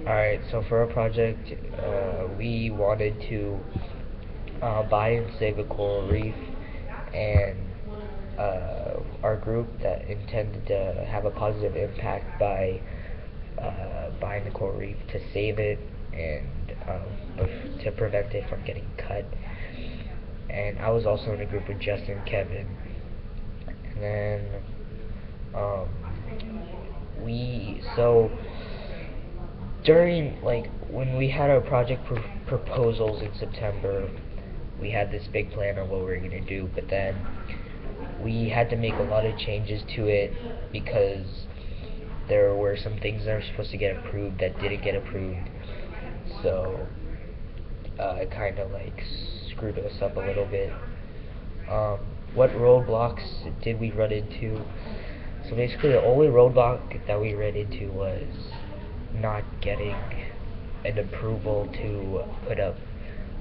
Alright, so for our project, we wanted to buy and save a coral reef, and our group that intended to have a positive impact by buying the coral reef to save it and to prevent it from getting cut. And I was also in a group with Justin and Kevin. And then um, so during, like, when we had our project proposals in September, we had this big plan on what we were going to do, but then we had to make a lot of changes to it because there were some things that were supposed to get approved that didn't get approved. So it kind of like screwed us up a little bit. What roadblocks did we run into? So basically the only roadblock that we ran into was not getting an approval to put up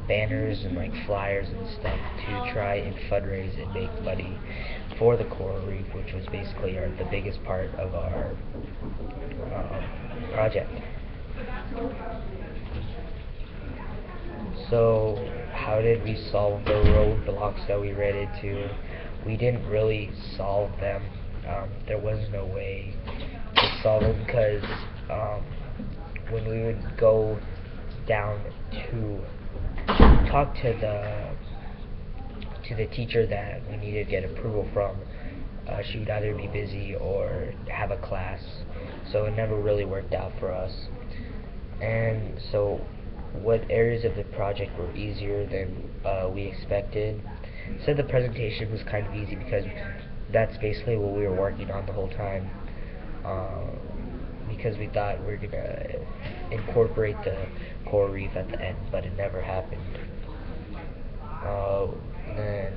banners and like flyers and stuff to try and fundraise and make money for the coral reef, which was basically the biggest part of our project. So how did we solve the roadblocks that we ran into? We didn't really solve them. There was no way to solve them because when we would go down to talk to the teacher that we needed to get approval from, she would either be busy or have a class, so it never really worked out for us. And so what areas of the project were easier than we expected? So the presentation was kind of easy because that's basically what we were working on the whole time, because we thought we were going to incorporate the coral reef at the end, but it never happened. Then,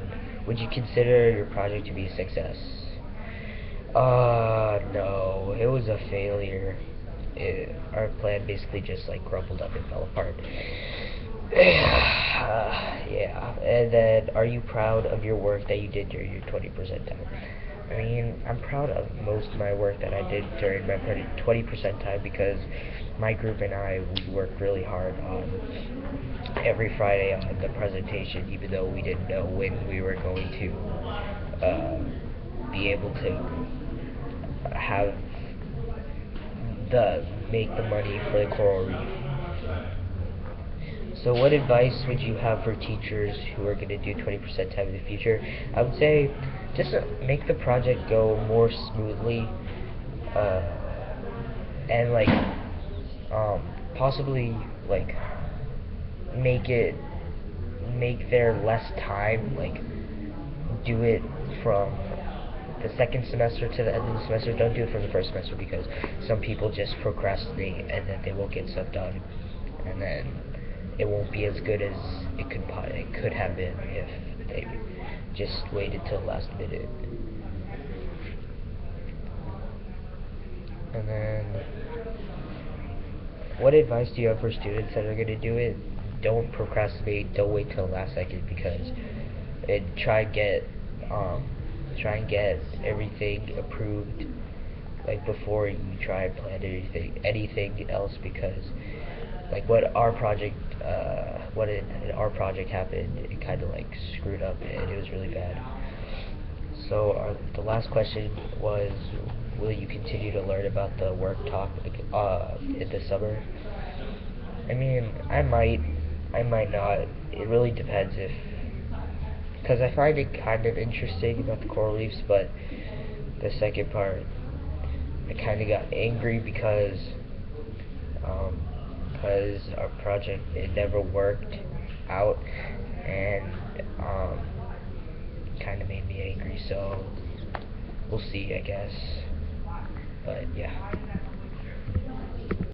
would you consider your project to be a success? No, it was a failure. Our plan basically just like crumpled up and fell apart. Yeah, and then are you proud of your work that you did during your 20% time? I mean, I'm proud of most of my work that I did during my 20% time because my group and I, we worked really hard on every Friday on the presentation, even though we didn't know when we were going to be able to have make the money for the coral reef. So what advice would you have for teachers who are going to do 20% time in the future? I would say just make the project go more smoothly, and like possibly like make there less time, like do it from the second semester to the end of the semester. Don't do it from the first semester because some people just procrastinate and then they won't get stuff done, and then it won't be as good as it could have been if they just waited till the last minute. And then, what advice do you have for students that are going to do it? Don't procrastinate. Don't wait till the last second because try and get everything approved like before you try and plan anything else, because like our project happened, it kind of like screwed up and it was really bad. So the last question was, will you continue to learn about the work topic in the summer? I mean, I might not. It really depends because I find it kind of interesting about the coral reefs, but the second part, I kind of got angry because our project, it never worked out, and kind of made me angry. So we'll see, I guess. But yeah.